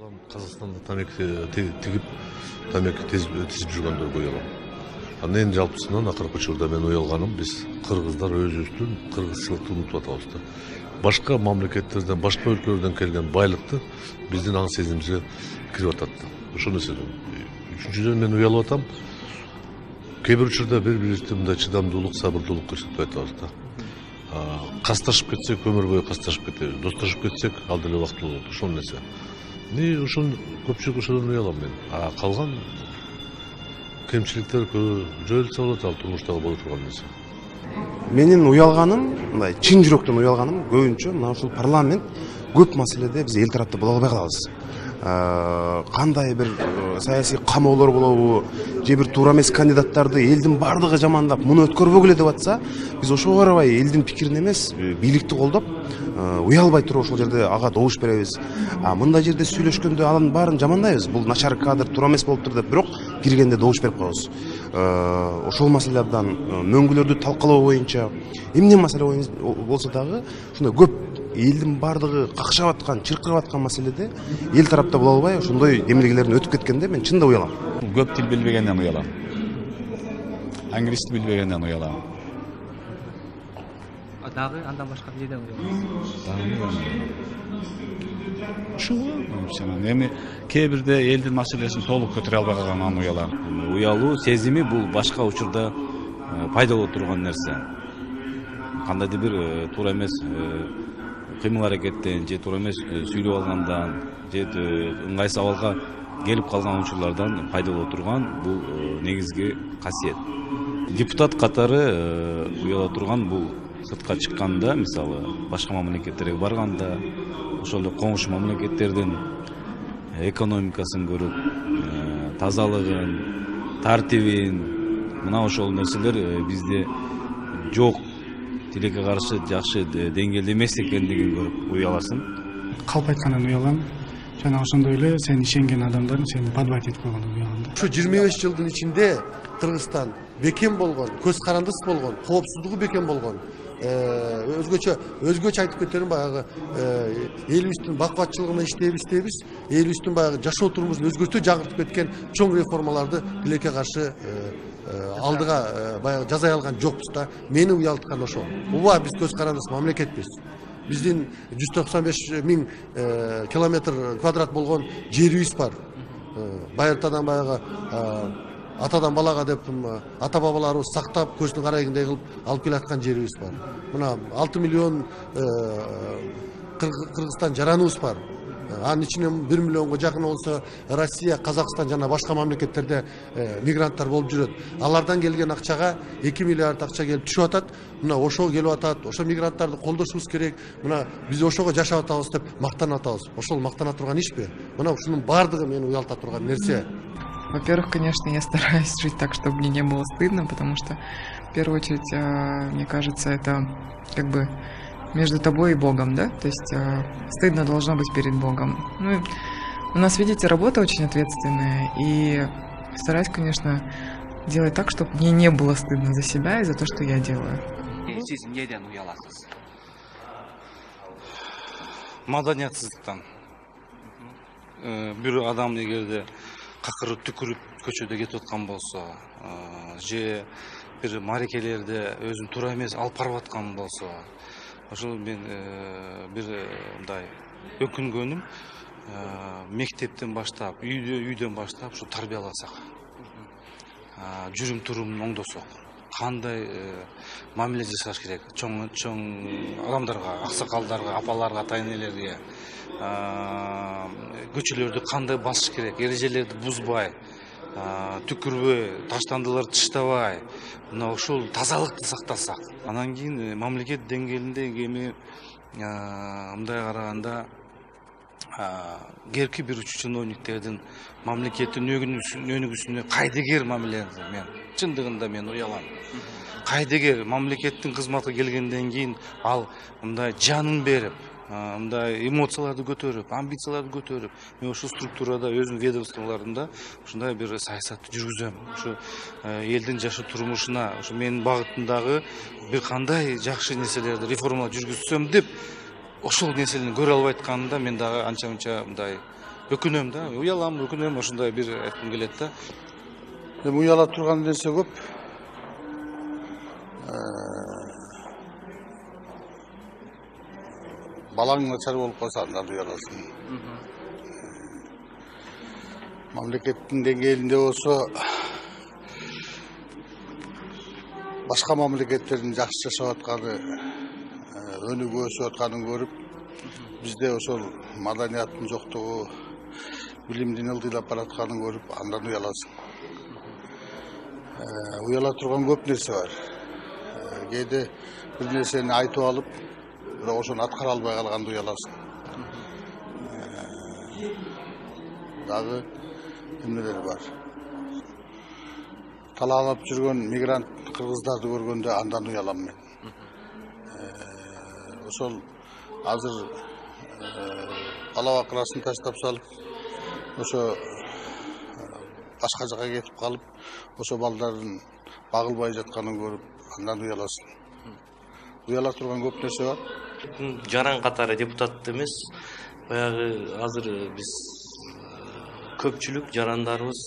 Қазақстанда тамеки тигип, тамеки тизип жүргөндөргө уялам. Анан эң жалпысынан акыркы учурда мен уялганым, биз кыргыздар өзүбүздүн кыргызчылыкты унутуп атабыз да. Башка мамлекеттерден, башка өлкөлөрдөн келген байлыкты биздин аң сезимибизге кирип атат. Ошону сезем. Үчүнчүдөн мен уялып атам. Кээ бир учурда бири-бирибизди мындай чыдамдуулук, сабырдуулук көрсөтпөй атабыз да. Касташып кетсек, өмүр бою касташып кетебиз. Достошуп кетсек, ал деле убактылуу болот. Ошол нерсе. Ошон көпчүлүк ошодон уялам мен. Калган кемчиликтер жойулса болот, ал турмуштагы боло турган нерсе. Менин уялганым, мындай чын жүрөктөн уялганым, көбүнчө мына ушул парламент көп маселеде биз эл тарапта боло албай калабыз. Кандай бир саясий камоолор болобу, же бир туура эмес кандидаттарды элдин бардыгы жамандап, муну өткөрбөгүлө деп атса, биз ошого карабай элдин пикирин эмес, бийликти колдоп, уялбай туруп ошол жерде ага добуш беребиз. Мындай жерде сүйлөшкөндө анын баарын жамандайбыз. Бул начар кадр, туура эмес болуптур деп, бирок киргенде добуш берип коебуз. Ошол маселелерден мөңгүлөрдү талкалоо боюнча эмне маселе болсо дагы ушундай көп элдин бардыгы какшап аткан, чыркырап аткан маселеде эл тарапта боло албай ошондой эмелгелердин өтүп кеткенде мен чында уялам. Көп тил билбегенден уялам. Англисти билбегенден уялам. Дагы андан башка эмнеден уяласыз? Ушул эми кээ бирде элдин маселесин толук көтөрө албай калгандан уялам. Уялуу сезими бул башка учурда пайда боло турган нерсе. Кандайдыр бир туура эмес кыймыл аракеттен же туура эмес сүйлөп алгандан же ыңгайсыз абалга келип калган учурлардан пайда боло турган бул негизги касиет. Депутат катары уяла турган бул сыртка чыкканда, мисалы башка мамлекеттерге барганда, ошол эле коңшу мамлекеттердин экономикасын көрүп, тазалыгын, тартибин, мына ошол нерселер бизде жок. Тилекке каршы жакшы деңгээлде эмес экендигин көрүп уяласың. Калп айткандан уялам. Жана ошондой эле сен ишенген адамдарын сени подбайт этип койгондан уялам да. Ушу 25 жылдын ичинде Кыргызстан бекем болгон, көз карандыс болгон, коопсуздугу бекем болгон. Өзгөчө айтып кетерим, баягы элибиздин бакубатчылыгына иштейбиз, элибиздин баягы жашоо турмушун өзгөртүү жагыртып кеткен чоң реформаларды тилекке каршы алдыга баягы жасай алган жокпуз да. Мени уялткан ошол. Уба биз көз карандыс мамлекетпиз. Биздин 195 миң километр квадрат болгон жерибиз бар. Байыртадан баягы атадан балага деп ата бабаларыбыз сактап көздүн карайгындай кылып алып келаткан жерибиз бар. Мына 6 миллион Кыргызстан жараныбыз бар. Анын ичинен 1 миллионго жакын болсо Россия, Казакстан жана башка мамлекеттерде мигранттар болуп жүрөт. Алардан келген акчага 2 миллиард акча келип түшүп атат. Мына ошого келип атат. Ошо мигранттарды колдошубуз керек. Мына биз ошого жашап атабыз деп мактанып атабыз. Ошол мактана турган ишпи? Мына ушунун бардыгы мени уялта турган нерсе. Во-первых, конечно, я стараюсь жить так, чтобы мне не было стыдно, потому что, в первую очередь, мне кажется, это как бы между тобой и Богом, да? То есть стыдно должно быть перед Богом. Ну, у нас, видите, работа очень ответственная, и стараюсь, конечно, делать так, чтобы мне не было стыдно за себя и за то, что я делаю. Сиз эмнеден уяласыз? Маданиятсыздыктан. Бир адам эгерде какырып түкүрүп көчөдө кетип аткан болсо, же бир марекелерде өзүн туура эмес алып барып аткан болсо, ошол мен бир мындай өкүнгөнүм, мектептен баштап, үйдөн баштап ушу тарбияласак, жүрүм турумун оңдосок, кандай мамиле жасаш керек чоң адамдарга, аксакалдарга, апаларга, тайнелерге, көчөлөрдү кандай басыш керек, эрежелерди бузбай, түкүрбөй, таштандыларды тыштабай, мына ошол тазалыкты сактасак, анан кийин мамлекет деңгээлинде эми мындай караганда керки бир чиновниктердин мамлекеттин өнүгүүсүнө кайдыгер мамилеси мен чындыгында мен уялам. Кайдыгер мамлекеттин кызматка келгенден кийин ал мындай жанын берип, мындай эмоцияларды көтөрүп, амбицияларды көтөрүп, мен ушул структурада өзүм ведомстволорунда ушундай бир саясатты жүргүзөм. Ушу элдин жашоо турмушуна, ушу менин багытымдагы бир кандай жакшы нерселерди реформалар жүргүзсөм деп ошол нерсени көрө албай атканымда мен дагы анча-мынча мындай өкүнөм да, уялам, өкүнөм, ошондой бир айткым келет да. Эми уяла турган нерсе көп. Балаң начар болуп калса андан уяласың. Мамлекеттин деңгээлинде болсо башка мамлекеттердин жакшы жашап атканы, өнүгүп өсүп атканын көрүп, бизде ошол маданияттын жоктугу, билимдин ылдыйлап баратканын көрүп, андан уяласың. Уяла турган көп нерсе бар. Кээде бир нерсени айтып алып, бирок ошону аткара албай калганда уяласың. Дагы эмнелер бар. Талаалап жүргөн мигрант кыргыздарды көргөндө андан уялам мен. Ошол азыр бала бакырасын таштап салып, ошо башка жака кетип калып, ошо балдардын багылбай жатканын көрүп, андан уяласың. Уяла турган көп нерсе бар. Жаран катары депутат эмес, баягы азыр биз көпчүлүк жарандарыбыз,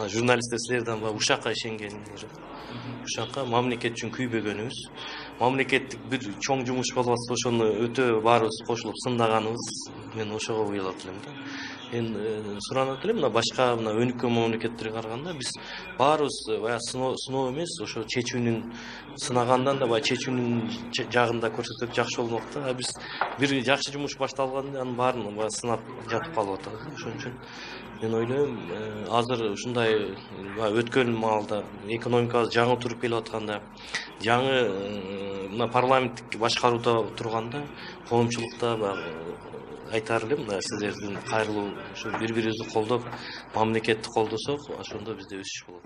журналисттер силерден баягы ушакка ишенгендер. Ушакка мамлекет үчүн күйбөгөнүбүз, мамлекеттик бир чоң жумуш болуп атса, ошону өтө баарыбыз кошулуп сындаганыбыз, мен ошого уялат элем да. Мен суранат элем, мына башка мына өнүккөн мамлекеттерге караганда биз баарыбыз баягы сыноо эмес, ошо чечүүнүн сынагандан да баягы чечүүнүн жагында көрсөтсөк жакшы болмок да. Биз бир жакшы жумуш башталганда анын баарын баягы сынап жатып калып атабыз. Ошон үчүн мен ойлойм, азыр ушундай өткөн маалда экономикабыз жаңы туруп келип атканда, жаңы мына парламенттик башкарууда турганда, коомчулукта айтар элем, сиздердин кайрылуу ушу бири-бирибизди колдоп, мамлекетти колдосок, ошондо бизде өсүш болот.